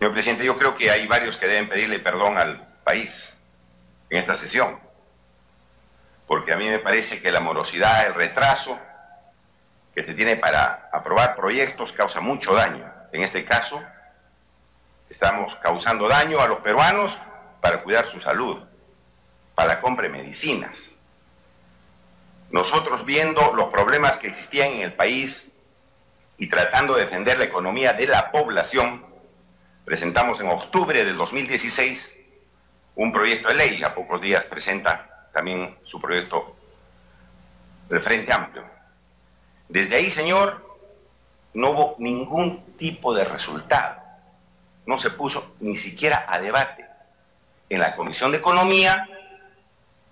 Señor presidente, yo creo que hay varios que deben pedirle perdón al país en esta sesión, porque a mí me parece que la morosidad, el retraso que se tiene para aprobar proyectos causa mucho daño. En este caso, estamos causando daño a los peruanos para cuidar su salud, para la compra de medicinas. Nosotros, viendo los problemas que existían en el país y tratando de defender la economía de la población, presentamos en octubre del 2016 un proyecto de ley. A pocos días presenta también su proyecto del Frente Amplio. Desde ahí, señor, no hubo ningún tipo de resultado. No se puso ni siquiera a debate. En la Comisión de Economía,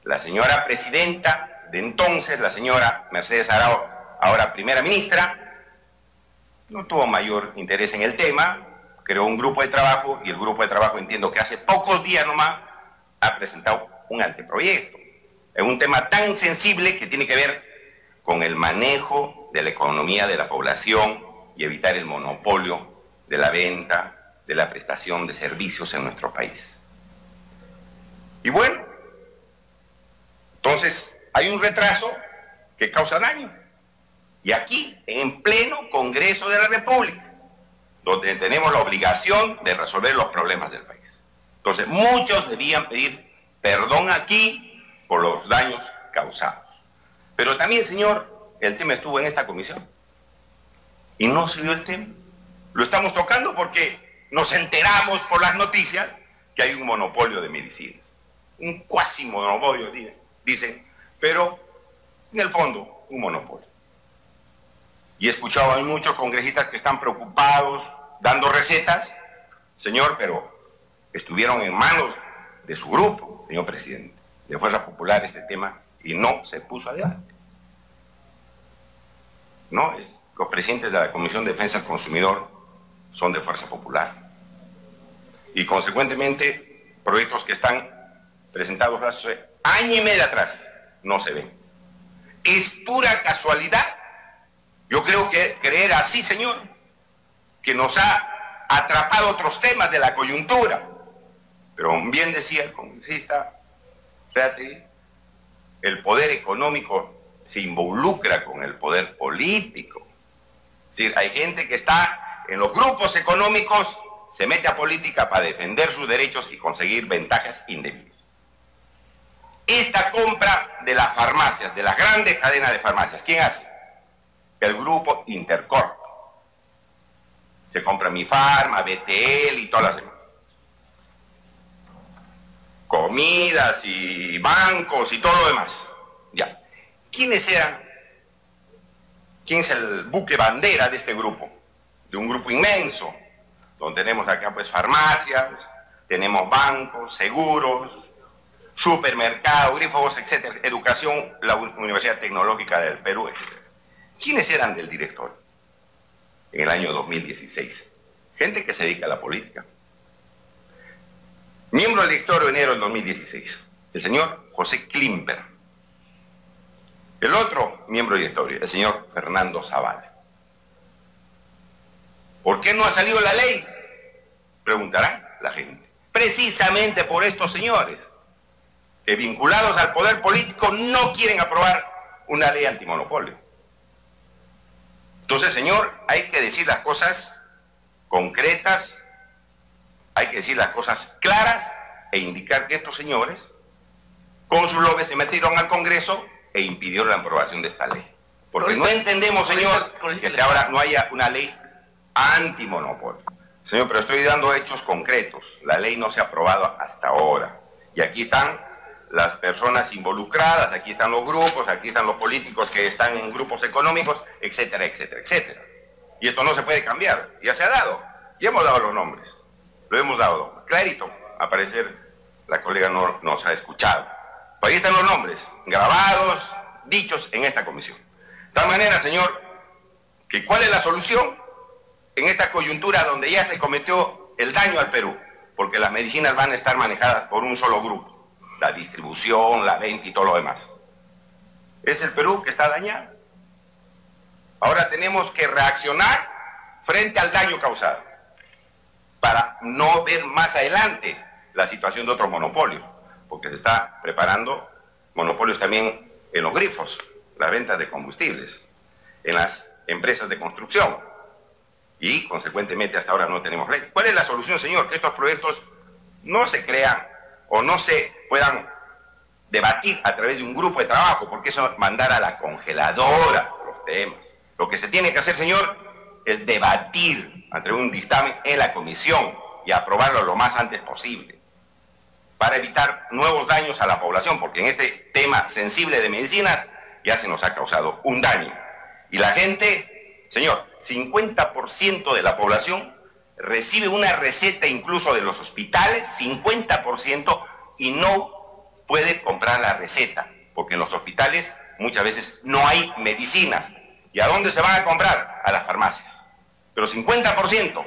la señora presidenta de entonces, la señora Mercedes Arauz, ahora primera ministra, no tuvo mayor interés en el tema, creó un grupo de trabajo y el grupo de trabajo, entiendo que hace pocos días nomás, ha presentado un anteproyecto en un tema tan sensible que tiene que ver con el manejo de la economía de la población y evitar el monopolio de la venta, de la prestación de servicios en nuestro país. Y bueno, entonces hay un retraso que causa daño. Y aquí, en pleno Congreso de la República, donde tenemos la obligación de resolver los problemas del país. Entonces, muchos debían pedir perdón aquí por los daños causados. Pero también, señor, el tema estuvo en esta comisión y no se vio el tema. Lo estamos tocando porque nos enteramos por las noticias que hay un monopolio de medicinas. Un cuasi monopolio, dicen, pero en el fondo, un monopolio. Y he escuchado a muchos congresistas que están preocupados, dando recetas, señor, pero estuvieron en manos de su grupo, señor presidente, de Fuerza Popular, este tema, y no se puso a debate. No, los presidentes de la Comisión de Defensa del Consumidor son de Fuerza Popular. Y consecuentemente, proyectos que están presentados hace año y medio atrás no se ven. Es pura casualidad. Yo creo que creer así, señor, que nos ha atrapado otros temas de la coyuntura. Pero bien decía el congresista, fíjate, el poder económico se involucra con el poder político. Es decir, hay gente que está en los grupos económicos, se mete a política para defender sus derechos y conseguir ventajas indebidas. Esta compra de las farmacias, de las grandes cadenas de farmacias, ¿quién hace? El grupo Intercorp. Se compra Mifarma, BTL y todas las demás. Comidas y bancos y todo lo demás. Ya. ¿Quiénes eran? ¿Quién es el buque bandera de este grupo? De un grupo inmenso, donde tenemos acá pues farmacias, tenemos bancos, seguros, supermercados, grifos, etcétera, educación, la Universidad Tecnológica del Perú, etcétera. ¿Quiénes eran del directorio en el año 2016? Gente que se dedica a la política. Miembro del directorio de enero del 2016, el señor José Klimper. El otro miembro del directorio, el señor Fernando Zavala. ¿Por qué no ha salido la ley? Preguntará la gente. Precisamente por estos señores, que vinculados al poder político no quieren aprobar una ley antimonopolio. Entonces, señor, hay que decir las cosas concretas, hay que decir las cosas claras e indicar que estos señores, con sus lobbies, se metieron al Congreso e impidieron la aprobación de esta ley. Porque no entendemos, señor, que ahora no haya una ley antimonopolio. Señor, pero estoy dando hechos concretos. La ley no se ha aprobado hasta ahora. Y aquí están las personas involucradas, aquí están los grupos, aquí están los políticos que están en grupos económicos, etcétera, etcétera, etcétera. Y esto no se puede cambiar, ya se ha dado, ya hemos dado los nombres, lo hemos dado, clarito, al parecer la colega no nos ha escuchado. Pero ahí están los nombres, grabados, dichos en esta comisión. De tal manera, señor, que ¿cuál es la solución en esta coyuntura donde ya se cometió el daño al Perú? Porque las medicinas van a estar manejadas por un solo grupo. La distribución, la venta y todo lo demás. Es el Perú que está dañado. Ahora tenemos que reaccionar frente al daño causado. para no ver más adelante la situación de otros monopolios, porque se está preparando monopolios también en los grifos, la venta de combustibles, en las empresas de construcción, y consecuentemente hasta ahora no tenemos ley. ¿Cuál es la solución, señor? Que estos proyectos no se crean o no se puedan debatir a través de un grupo de trabajo, porque eso es mandar a la congeladora los temas. Lo que se tiene que hacer, señor, es debatir ante un dictamen en la comisión y aprobarlo lo más antes posible, para evitar nuevos daños a la población, porque en este tema sensible de medicinas ya se nos ha causado un daño. Y la gente, señor, 50% de la población recibe una receta incluso de los hospitales, 50%, y no puede comprar la receta, porque en los hospitales muchas veces no hay medicinas. ¿Y a dónde se van a comprar? A las farmacias. Pero 50%,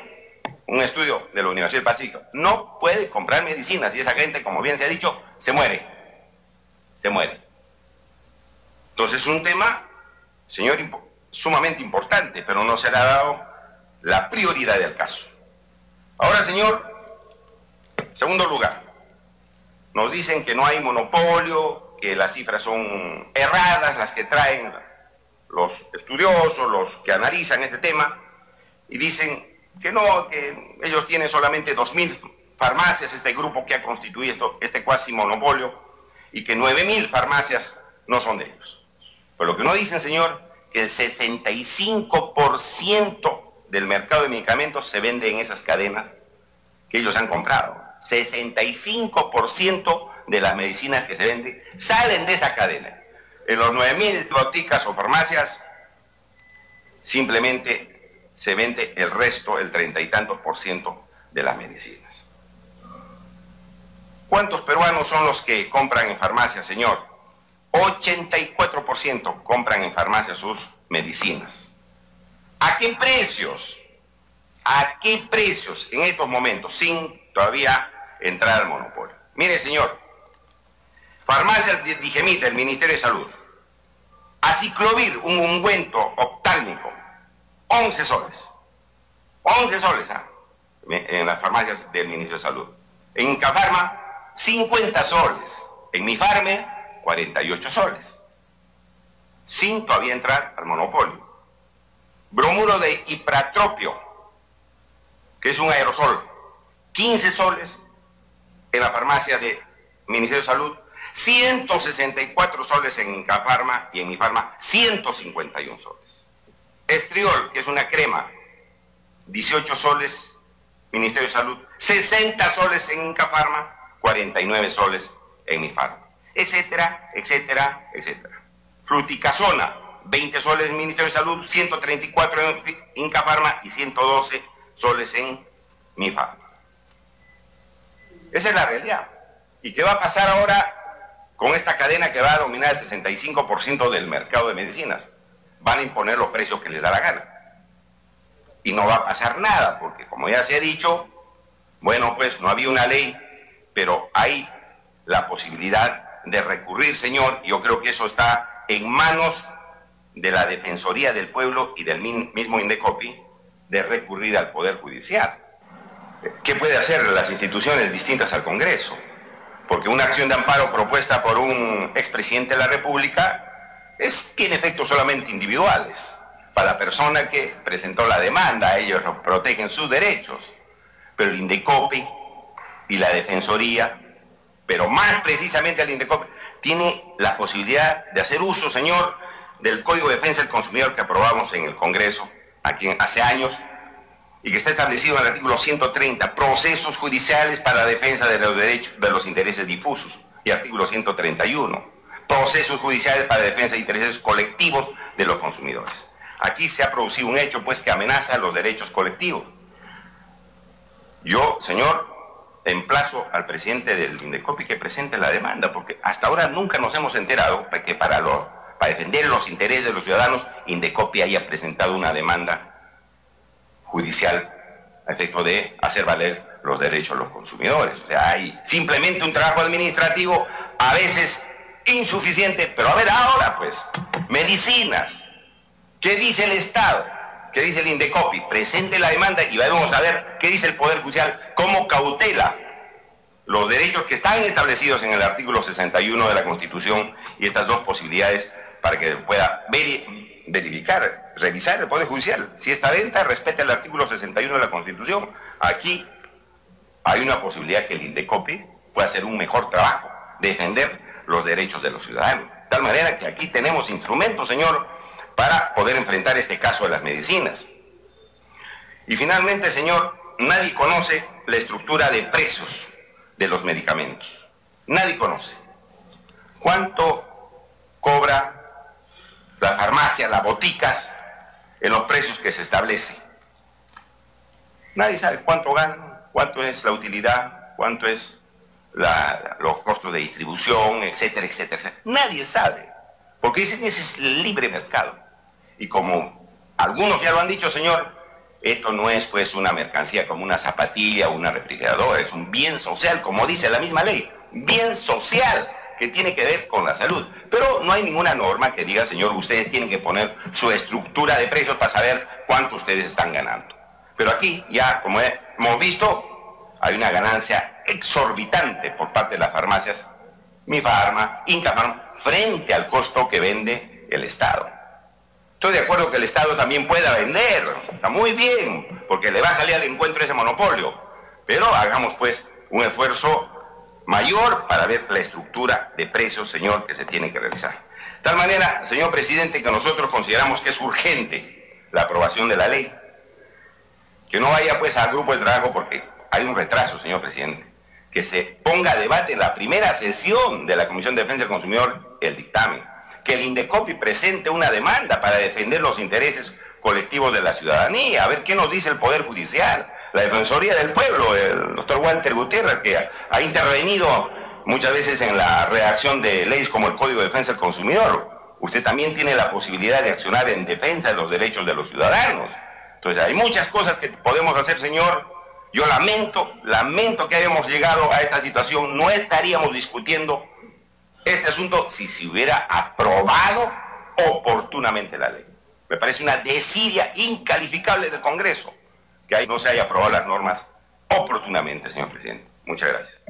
un estudio de la Universidad del Pacífico, no puede comprar medicinas, y esa gente, como bien se ha dicho, se muere. Se muere. Entonces es un tema, señor, sumamente importante, pero no se le ha dado la prioridad del caso. Ahora, señor, segundo lugar, nos dicen que no hay monopolio, que las cifras son erradas, las que traen los estudiosos, los que analizan este tema, y dicen que no, que ellos tienen solamente 2.000 farmacias, este grupo que ha constituido este cuasi monopolio, y que 9.000 farmacias no son de ellos. Pero lo que no dicen, señor, que el 65% del mercado de medicamentos se vende en esas cadenas que ellos han comprado. 65% de las medicinas que se venden salen de esa cadena. En los 9.000 boticas o farmacias simplemente se vende el resto, el 30 y tantos % de las medicinas. ¿Cuántos peruanos son los que compran en farmacias, señor? 84% compran en farmacias sus medicinas. ¿A qué precios? ¿A qué precios en estos momentos, sin todavía entrar al monopolio? Mire, señor, farmacias de Digemita, el Ministerio de Salud, Aciclovir, un ungüento oftálmico, 11 soles. 11 soles, en las farmacias del Ministerio de Salud. En Incafarma, 50 soles. En Mifarme, 48 soles. Sin todavía entrar al monopolio. Bromuro de ipratropio, que es un aerosol, 15 soles en la farmacia del Ministerio de Salud, 164 soles en Incafarma, y en Mifarma 151 soles. Estriol, que es una crema, 18 soles, Ministerio de Salud, 60 soles en Incafarma, 49 soles en Mifarma, etcétera, etcétera, etcétera. Fluticasona, 20 soles en Ministerio de Salud, 134 en Incafarma y 112 soles en Mifarma. Esa es la realidad. ¿Y qué va a pasar ahora con esta cadena que va a dominar el 65% del mercado de medicinas? Van a imponer los precios que les da la gana. Y no va a pasar nada, porque como ya se ha dicho, bueno, pues no había una ley, pero hay la posibilidad de recurrir, señor. Yo creo que eso está en manos de la Defensoría del Pueblo y del mismo Indecopi, de recurrir al Poder Judicial. ¿Qué puede hacer las instituciones distintas al Congreso? Porque una acción de amparo propuesta por un expresidente de la República tiene efectos solamente individuales. Para la persona que presentó la demanda, ellos protegen sus derechos. Pero el Indecopi y la Defensoría, pero más precisamente el Indecopi, tiene la posibilidad de hacer uso, señor, del Código de Defensa del Consumidor que aprobamos en el Congreso aquí hace años, y que está establecido en el artículo 130, procesos judiciales para la defensa de los derechos, de los intereses difusos, y artículo 131, procesos judiciales para la defensa de intereses colectivos de los consumidores. Aquí se ha producido un hecho, pues, que amenaza los derechos colectivos. Yo, señor, emplazo al presidente del Indecopi que presente la demanda, porque hasta ahora nunca nos hemos enterado que para defender los intereses de los ciudadanos, Indecopi haya presentado una demanda judicial a efecto de hacer valer los derechos de los consumidores. O sea, hay simplemente un trabajo administrativo, a veces insuficiente, pero a ver ahora, pues, medicinas. ¿Qué dice el Estado? ¿Qué dice el Indecopi? Presente la demanda y vamos a ver qué dice el Poder Judicial, cómo cautela los derechos que están establecidos en el artículo 61 de la Constitución y estas dos posibilidades para que pueda verificar, revisar el Poder Judicial. Si esta venta respeta el artículo 61 de la Constitución, aquí hay una posibilidad que el Indecopi pueda hacer un mejor trabajo, defender los derechos de los ciudadanos. De tal manera que aquí tenemos instrumentos, señor, para poder enfrentar este caso de las medicinas. Y finalmente, señor, nadie conoce la estructura de precios de los medicamentos. Nadie conoce. ¿Cuánto cobra la farmacia, las boticas, en los precios que se establece? Nadie sabe cuánto ganan, cuánto es la utilidad, cuánto es los costos de distribución, etcétera, etcétera. Nadie sabe, porque dicen que ese es el libre mercado. Y como algunos ya lo han dicho, señor, esto no es pues una mercancía como una zapatilla o una refrigeradora, es un bien social, como dice la misma ley, bien social que tiene que ver con la salud. Pero no hay ninguna norma que diga, señor, ustedes tienen que poner su estructura de precios para saber cuánto ustedes están ganando. Pero aquí ya, como hemos visto, hay una ganancia exorbitante por parte de las farmacias, Mi Farma, Incafarma, frente al costo que vende el Estado. Estoy de acuerdo que el Estado también pueda vender, está muy bien, porque le va a salir al encuentro ese monopolio, pero hagamos pues un esfuerzo mayor para ver la estructura de precios, señor, que se tiene que realizar. De tal manera, señor presidente, que nosotros consideramos que es urgente la aprobación de la ley, que no vaya pues al grupo de trabajo porque hay un retraso, señor presidente, que se ponga a debate en la primera sesión de la Comisión de Defensa del Consumidor el dictamen, que el Indecopi presente una demanda para defender los intereses colectivos de la ciudadanía, a ver qué nos dice el Poder Judicial, la Defensoría del Pueblo, el doctor Walter Gutiérrez, que ha intervenido muchas veces en la redacción de leyes como el Código de Defensa del Consumidor. Usted también tiene la posibilidad de accionar en defensa de los derechos de los ciudadanos. Entonces hay muchas cosas que podemos hacer, señor. Yo lamento que hayamos llegado a esta situación. No estaríamos discutiendo este asunto si se hubiera aprobado oportunamente la ley. Me parece una desidia incalificable del Congreso que ahí no se haya aprobado las normas oportunamente, señor presidente. Muchas gracias.